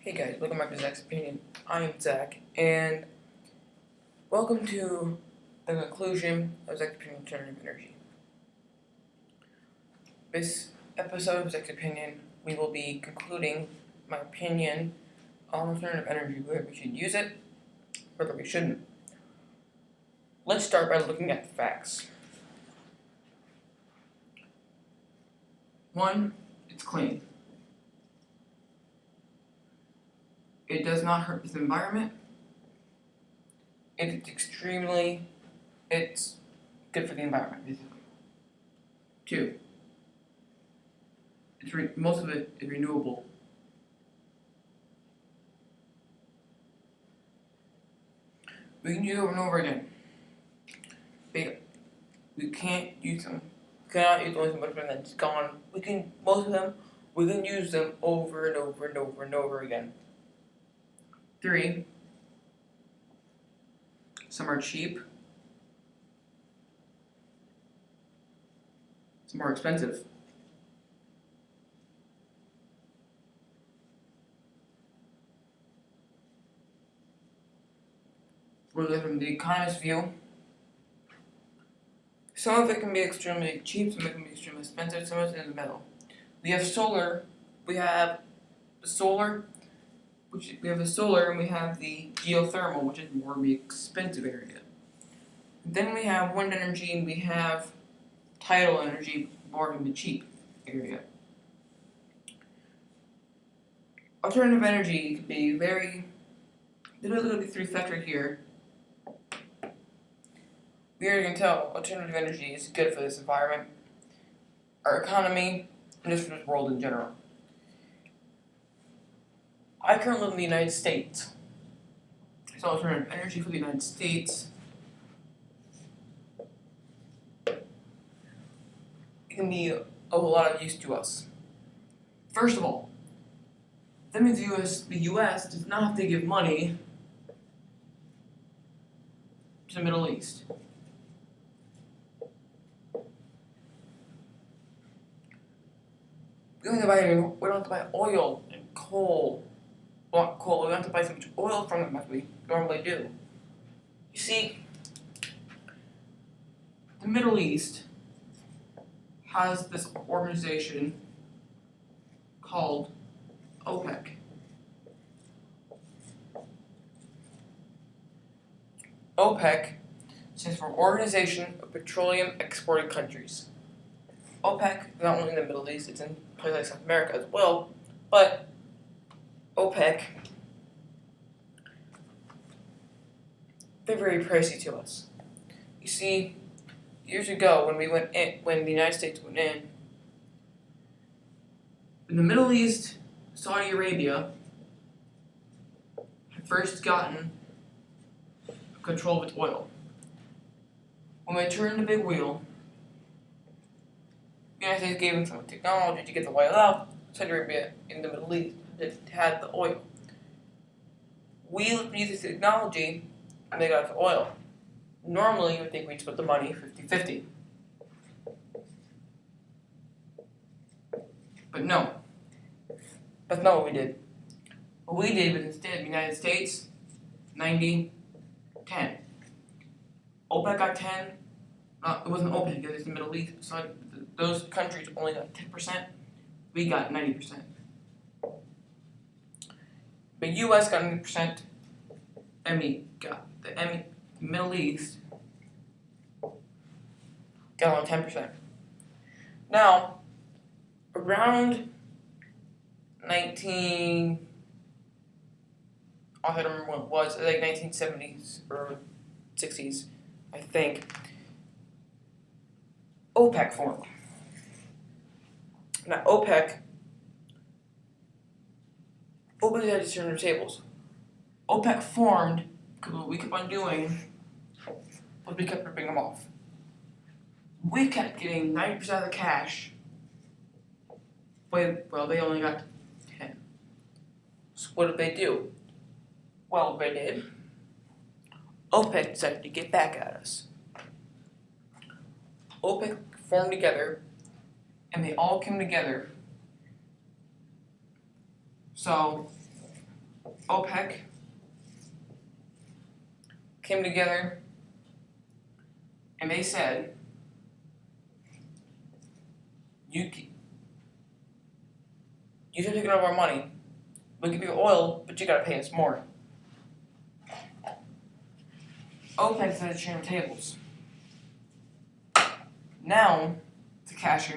Hey guys, welcome back to Zach's Opinion. I'm Zach, and welcome to the conclusion of Zach's Opinion Alternative Energy. This episode of Zach's Opinion, we will be concluding my opinion on alternative energy, whether we should use it, whether we shouldn't. Let's start by looking at the facts. 1, it's clean. It does not hurt the environment. It's good for the environment, basically. 2, most of it is renewable. We can use it over and over again. We can't use them. We cannot use them so much when that's gone. Most of them, we can use them over and over and over and over again. 3, some are cheap, some are expensive. Really, from the economist's view, some of it can be extremely cheap, some of it can be extremely expensive, some of it is in the middle. We have solar, and we have the geothermal, which is more of the expensive area. Then we have wind energy, and we have tidal energy, more in the cheap area. Alternative energy can be there's going to be 3 factors here. We already can tell alternative energy is good for this environment, our economy, and just for this world in general. I currently live in the United States. So alternative energy for the United States, it can be of a lot of use to us. First of all, that means the US does not have to give money to the Middle East. We don't have to buy oil and coal. Not coal, we don't have to buy so much oil from them as we normally do. You see, the Middle East has this organization called OPEC. OPEC stands for Organization of Petroleum Exporting Countries. OPEC is not only in the Middle East, it's in places like South America as well, but OPEC, they're very pricey to us. You see, years ago when the United States went in the Middle East, Saudi Arabia had first gotten control of its oil. When they turned the big wheel, the United States gave them some technology to get the oil out. Saudi Arabia in the Middle East had the oil. We used this technology and they got the oil. Normally, you would think we'd split the money 50-50. But no. That's not what we did. What we did was instead, the United States, 90-10. OPEC got 10. It wasn't OPEC because it's the Middle East. So those countries only got 10%. We got 90%. The US got 90%. The Middle East got only 10%. Now, around I don't remember when it was, like 1970s or 60s, I think, OPEC formed. Now, OPEC had to turn their tables. OPEC formed because what we kept on doing was we kept ripping them off. We kept getting 90% of the cash. Well, they only got 10. So what did they do? Well, they did. OPEC decided to get back at us. OPEC formed together, and they all came together. So OPEC came together and they said, you are taking over our money. We'll give you oil, but you gotta pay us more. OPEC started sharing tables. Now, the cash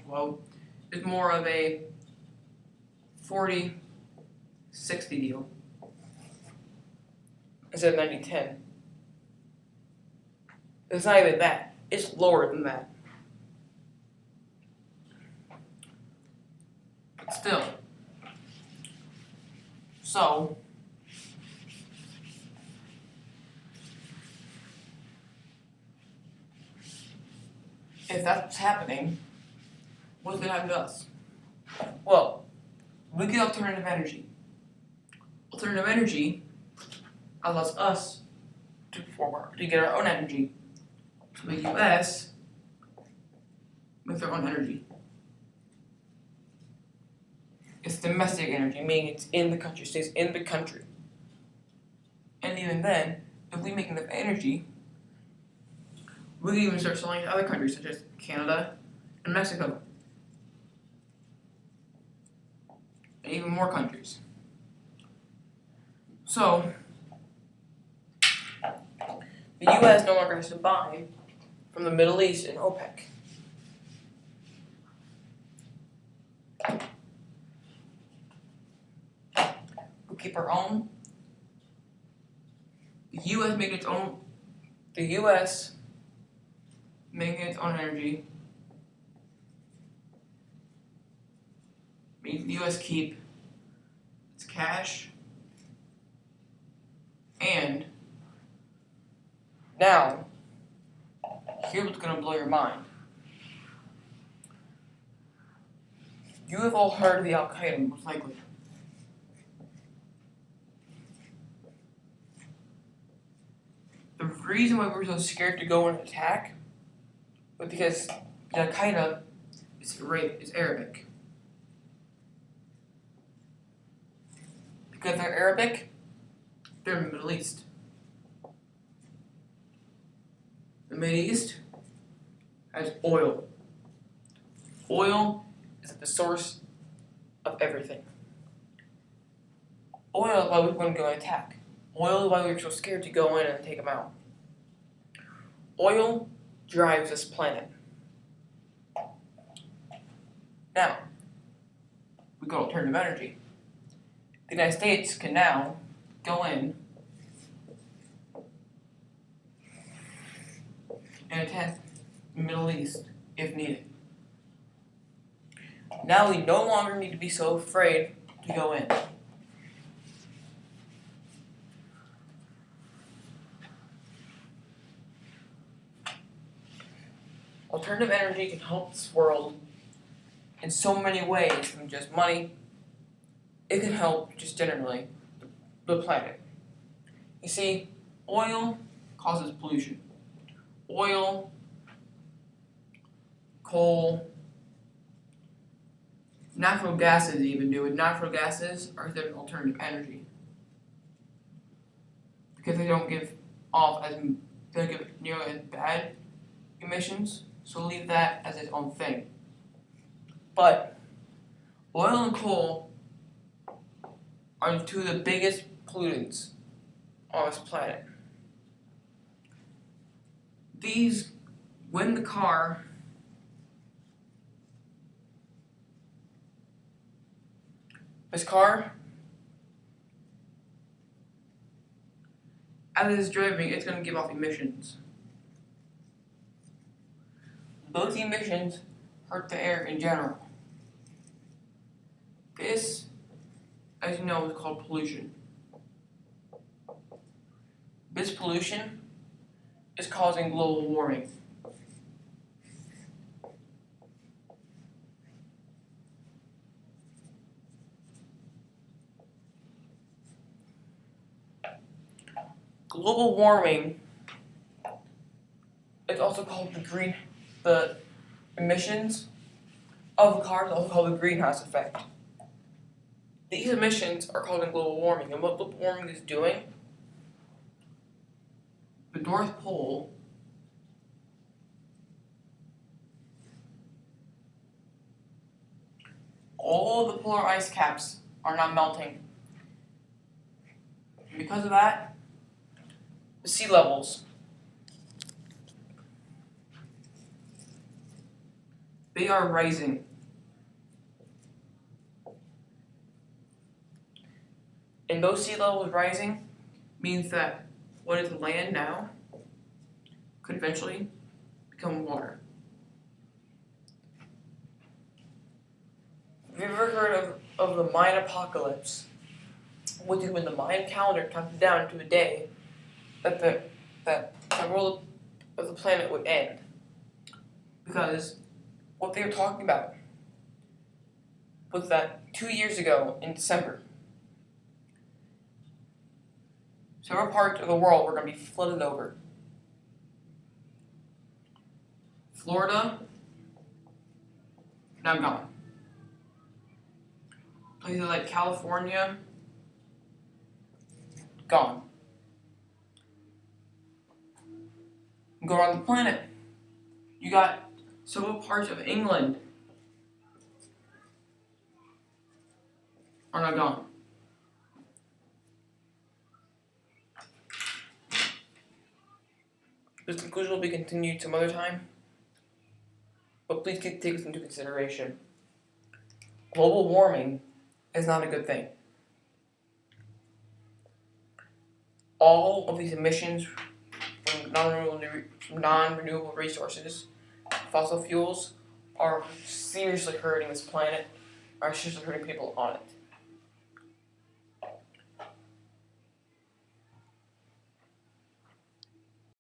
flow is more of a 40-60 deal instead of 90-10. It's not even that. It's lower than that. But still. So, if that's what's happening, what's going to happen to us? Well, we get alternative energy. Alternative energy allows us to get our own energy. So the U.S. makes their own energy. It's domestic energy, meaning it's in the country, stays in the country. And even then, if we make enough energy, we can even start selling to other countries such as Canada and Mexico. And even more countries. So, the U.S. no longer has to buy from the Middle East and OPEC. We keep our own. The U.S. making its own. The U.S. making its own energy. Means the U.S. keep its cash. And now, here's what's going to blow your mind. You have all heard of the Al-Qaeda, most likely. The reason why we're so scared to go and attack was because the Al-Qaeda is Arabic. Because they're Arabic, they're in the Middle East. The Middle East has oil. Oil is at the source of everything. Oil is why we want to go and attack. Oil is why we're so scared to go in and take them out. Oil drives this planet. Now, we got alternative energy. The United States can now go in and attack the Middle East if needed. Now we no longer need to be so afraid to go in. Alternative energy can help this world in so many ways than just money. It can help just generally the planet. You see, oil causes pollution. Oil, coal, natural gases even do it. Natural gases are their alternative energy because they don't give nearly as bad emissions. So leave that as its own thing. But oil and coal are two of the biggest pollutants on this planet. When the car as it's driving, it's going to give off emissions. Those emissions hurt the air in general. This, as you know, is called pollution. This pollution is causing global warming. Global warming is also called the emissions of cars, also called the greenhouse effect. These emissions are causing global warming, and what global warming is doing, the North Pole all the polar ice caps are now melting. Because of that, the sea levels, they are rising. And those sea levels rising means that what is land now could eventually become water. Have you ever heard of the Mayan apocalypse? Which is when the Mayan calendar counted down to a day that the world of the planet would end. Because what they were talking about was that 2 years ago in December, several parts of the world were going to be flooded over. Florida, now gone. Places like California, gone. Go around the planet. You got several parts of England are now gone. This conclusion will be continued some other time, but please take this into consideration. Global warming is not a good thing. All of these emissions from non-renewable resources, fossil fuels, are seriously hurting this planet, are seriously hurting people on it.